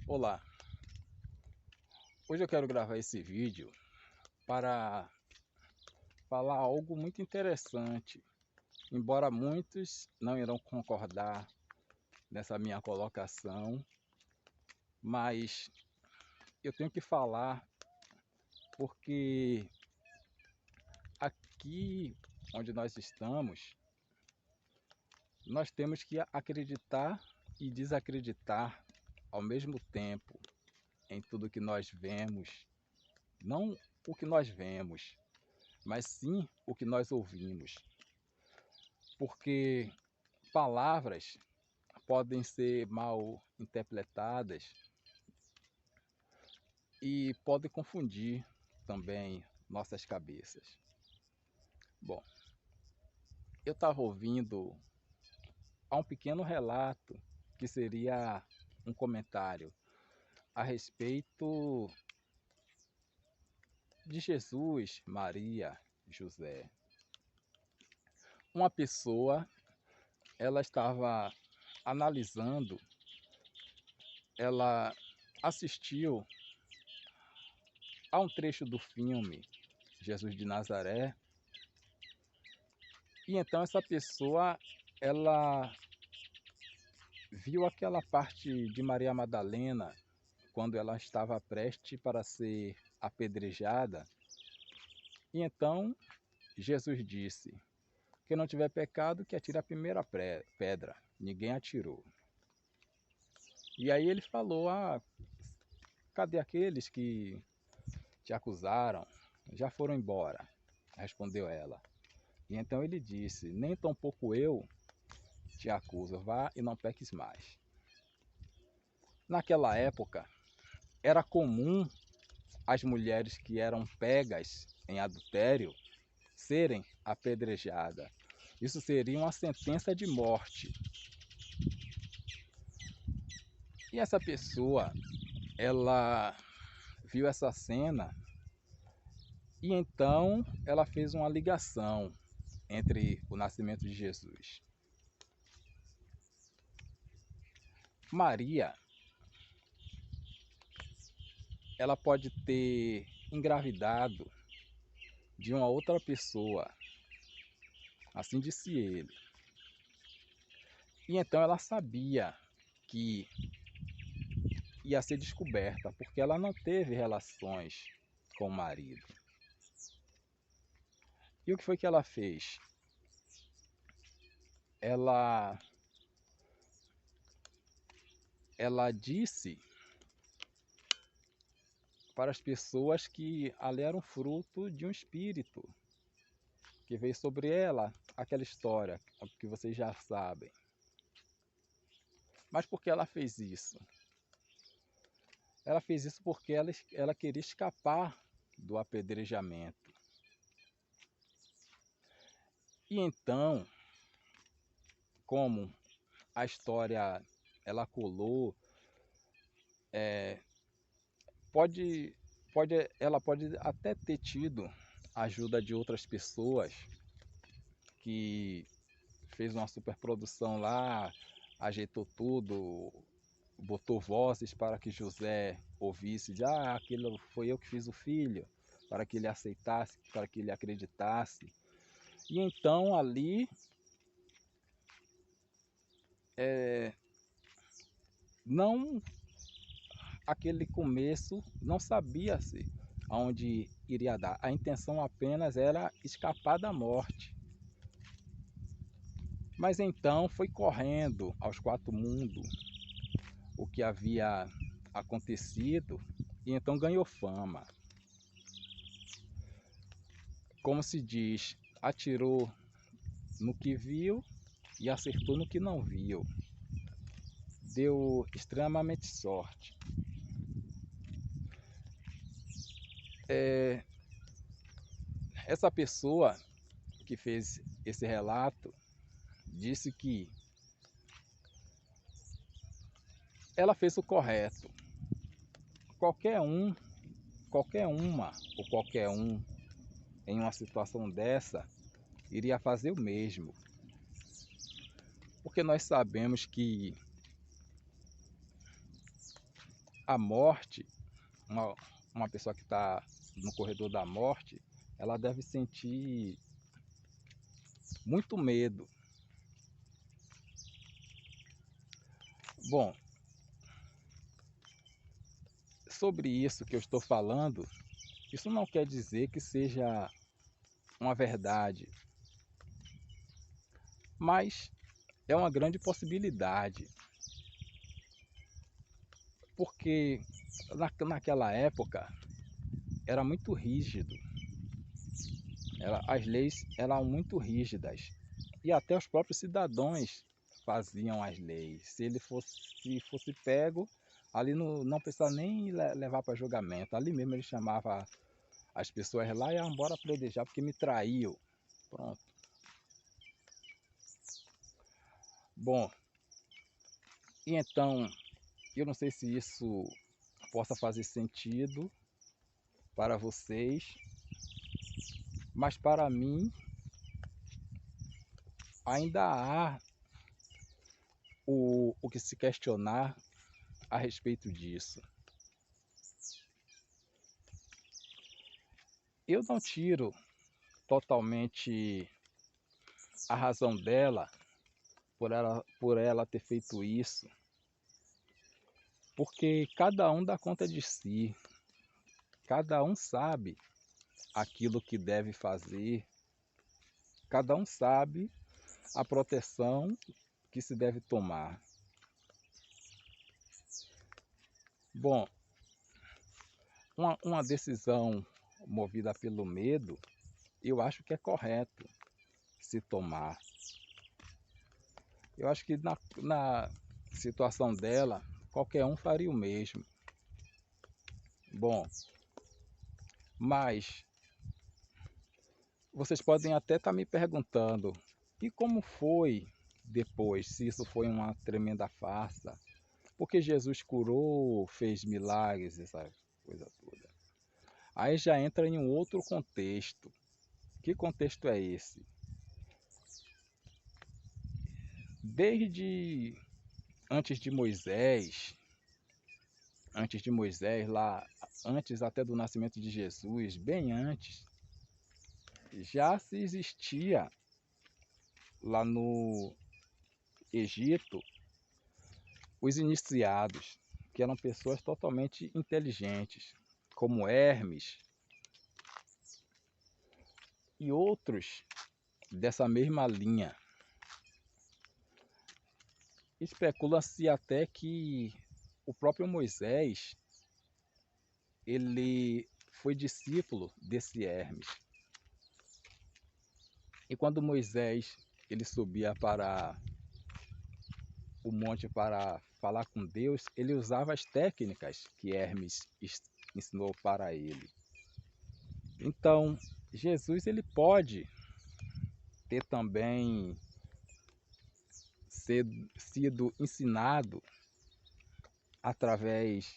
Olá, hoje eu quero gravar esse vídeo para falar algo muito interessante, embora muitos não irão concordar nessa minha colocação, mas eu tenho que falar porque aqui onde nós estamos, nós temos que acreditar e desacreditar ao mesmo tempo em tudo que nós vemos, não o que nós vemos, mas sim o que nós ouvimos. Porque palavras podem ser mal interpretadas e podem confundir também nossas cabeças. Bom, eu estava ouvindo há um pequeno relato que seria um comentário a respeito de Jesus, Maria, José. Uma pessoa, ela estava analisando, ela assistiu a um trecho do filme Jesus de Nazaré, e então essa pessoa, ela viu aquela parte de Maria Madalena, quando ela estava prestes para ser apedrejada, e então Jesus disse: quem não tiver pecado, que atire a primeira pedra. Ninguém atirou. E aí ele falou: cadê aqueles que te acusaram? Já foram embora, respondeu ela. E então ele disse: nem tampouco eu te acuso, vá e não peques mais. Naquela época, era comum as mulheres que eram pegas em adultério serem apedrejadas. Isso seria uma sentença de morte. E essa pessoa, ela viu essa cena e então ela fez uma ligação entre o nascimento de Jesus. Maria, ela pode ter engravidado de uma outra pessoa, assim disse ele. E então ela sabia que ia ser descoberta, porque ela não teve relações com o marido. E o que foi que ela fez? Ela disse para as pessoas que ali era um fruto de um espírito que veio sobre ela, aquela história que vocês já sabem. Mas por que ela fez isso? Ela fez isso porque ela queria escapar do apedrejamento. E então, como a história ela colou, pode, ela pode até ter tido a ajuda de outras pessoas que fez uma superprodução lá, ajeitou tudo, botou vozes para que José ouvisse, de aquilo foi eu que fiz o filho, para que ele aceitasse, para que ele acreditasse. E então ali não, aquele começo não sabia-se aonde iria dar. A intenção apenas era escapar da morte. Mas então foi correndo aos quatro mundos o que havia acontecido e então ganhou fama. Como se diz, atirou no que viu e acertou no que não viu. Deu extremamente sorte. Essa pessoa que fez esse relato disse que ela fez o correto. Qualquer um, qualquer uma ou qualquer um em uma situação dessa iria fazer o mesmo. Porque nós sabemos que a morte, uma pessoa que está no corredor da morte, ela deve sentir muito medo. Bom, sobre isso que eu estou falando, isso não quer dizer que seja uma verdade, mas é uma grande possibilidade, porque naquela época era muito rígido, as leis eram muito rígidas e até os próprios cidadãos faziam as leis. Se fosse pego, ali não precisava nem levar para julgamento, ali mesmo ele chamava as pessoas lá e iam embora pledejar porque me traiu. Pronto. Bom, e então, eu não sei se isso possa fazer sentido para vocês, mas para mim ainda há o que se questionar a respeito disso. Eu não tiro totalmente a razão dela por ela ter feito isso, porque cada um dá conta de si, cada um sabe aquilo que deve fazer, cada um sabe a proteção que se deve tomar. Bom, uma decisão movida pelo medo, eu acho que é correto se tomar. Eu acho que na situação dela, qualquer um faria o mesmo. Bom, mas vocês podem até estar me perguntando, e como foi depois, se isso foi uma tremenda farsa? Porque Jesus curou, fez milagres, essa coisa toda. Aí já entra em um outro contexto. Que contexto é esse? Desde antes de Moisés, lá, antes até do nascimento de Jesus, bem antes, já se existia lá no Egito os iniciados, que eram pessoas totalmente inteligentes, como Hermes e outros dessa mesma linha. Especula-se até que o próprio Moisés, ele foi discípulo desse Hermes. E quando Moisés ele subia para o monte para falar com Deus, ele usava as técnicas que Hermes ensinou para ele. Então, Jesus ele pode ter também sido ensinado através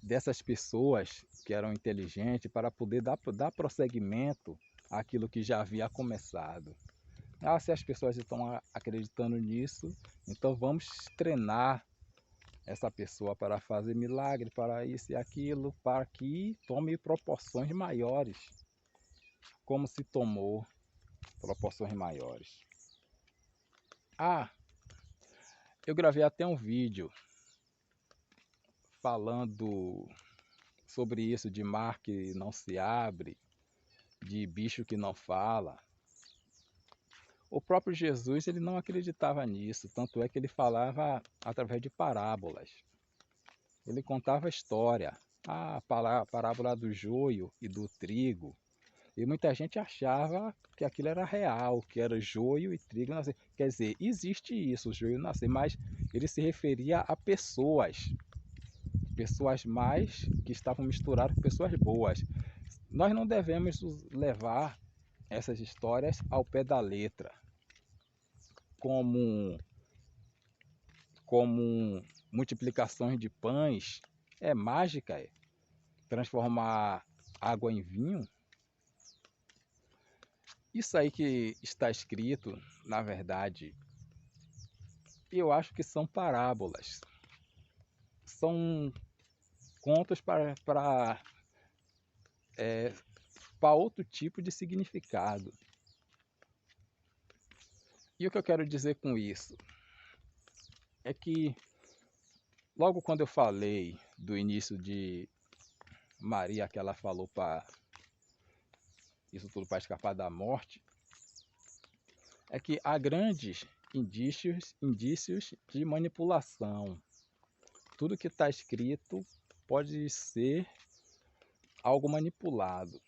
dessas pessoas que eram inteligentes para poder dar prosseguimento àquilo que já havia começado. Se as pessoas estão acreditando nisso, então vamos treinar essa pessoa para fazer milagre, para isso e aquilo, para que tome proporções maiores, como se tomou proporções maiores. Eu gravei até um vídeo falando sobre isso de mar que não se abre, de bicho que não fala. O próprio Jesus ele não acreditava nisso, tanto é que ele falava através de parábolas. Ele contava a história, a parábola do joio e do trigo. E muita gente achava que aquilo era real, que era joio e trigo nascer. Quer dizer, existe isso, o joio nascer, mas ele se referia a pessoas mais que estavam misturadas com pessoas boas. Nós não devemos levar essas histórias ao pé da letra, como multiplicações de pães, é mágica, transformar água em vinho. Isso aí que está escrito, na verdade, eu acho que são parábolas. são contos para outro tipo de significado. E o que eu quero dizer com isso é que logo quando eu falei do início de Maria, que ela falou para isso tudo para escapar da morte, é que há grandes indícios de manipulação. Tudo que está escrito pode ser algo manipulado.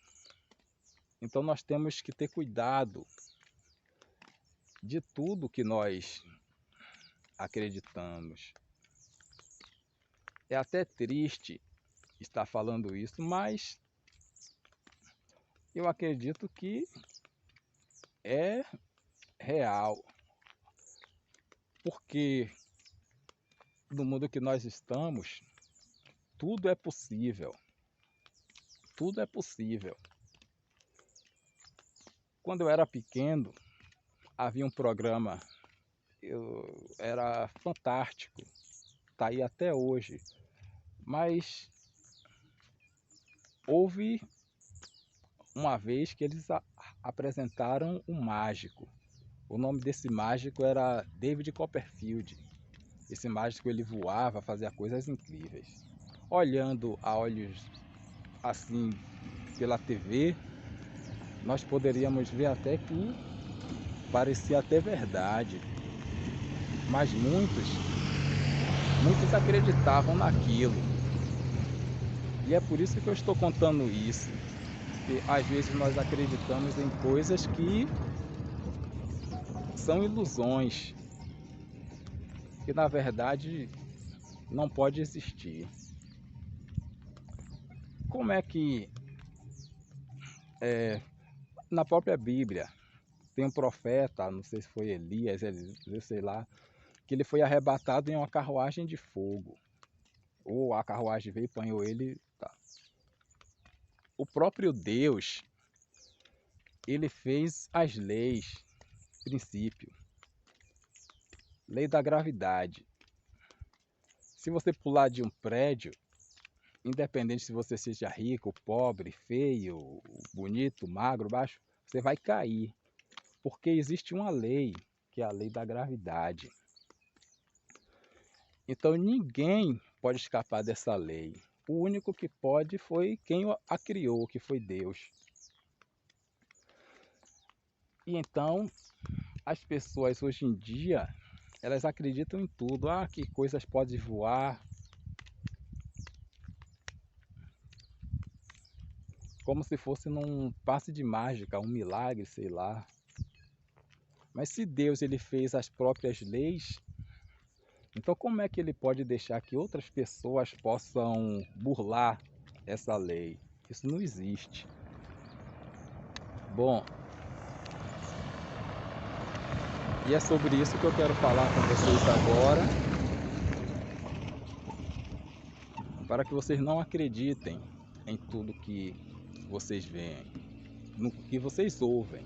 Então nós temos que ter cuidado de tudo que nós acreditamos. É até triste estar falando isso, mas eu acredito que é real. Porque no mundo que nós estamos, tudo é possível. Tudo é possível. Quando eu era pequeno, havia um programa, era fantástico, está aí até hoje, mas houve uma vez que eles apresentaram um mágico. O nome desse mágico era David Copperfield. Esse mágico ele voava, fazia coisas incríveis. Olhando a olhos assim pela TV, nós poderíamos ver até que parecia até verdade. Mas muitos acreditavam naquilo. E é por isso que eu estou contando isso. Porque às vezes nós acreditamos em coisas que são ilusões, que na verdade não pode existir. Como é que na própria Bíblia tem um profeta, não sei se foi Elias, eu sei lá, que ele foi arrebatado em uma carruagem de fogo. Ou a carruagem veio e apanhou ele. Tá. O próprio Deus, ele fez as leis, princípio. Lei da gravidade. Se você pular de um prédio, independente se você seja rico, pobre, feio, bonito, magro, baixo, você vai cair. Porque existe uma lei, que é a lei da gravidade. Então ninguém pode escapar dessa lei. O único que pode foi quem a criou, que foi Deus. E então as pessoas hoje em dia, elas acreditam em tudo. Ah, que coisas podem voar. Como se fosse num passe de mágica, um milagre, sei lá. Mas se Deus ele fez as próprias leis, então como é que ele pode deixar que outras pessoas possam burlar essa lei? Isso não existe. Bom, e é sobre isso que eu quero falar com vocês agora, para que vocês não acreditem em tudo que vocês veem, no que vocês ouvem,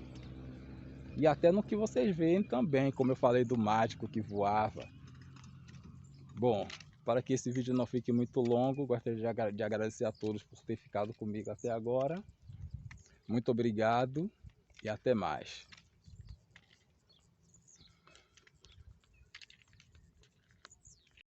e até no que vocês veem também, como eu falei do mágico que voava. Bom, para que esse vídeo não fique muito longo, gostaria de agradecer a todos por ter ficado comigo até agora. Muito obrigado e até mais.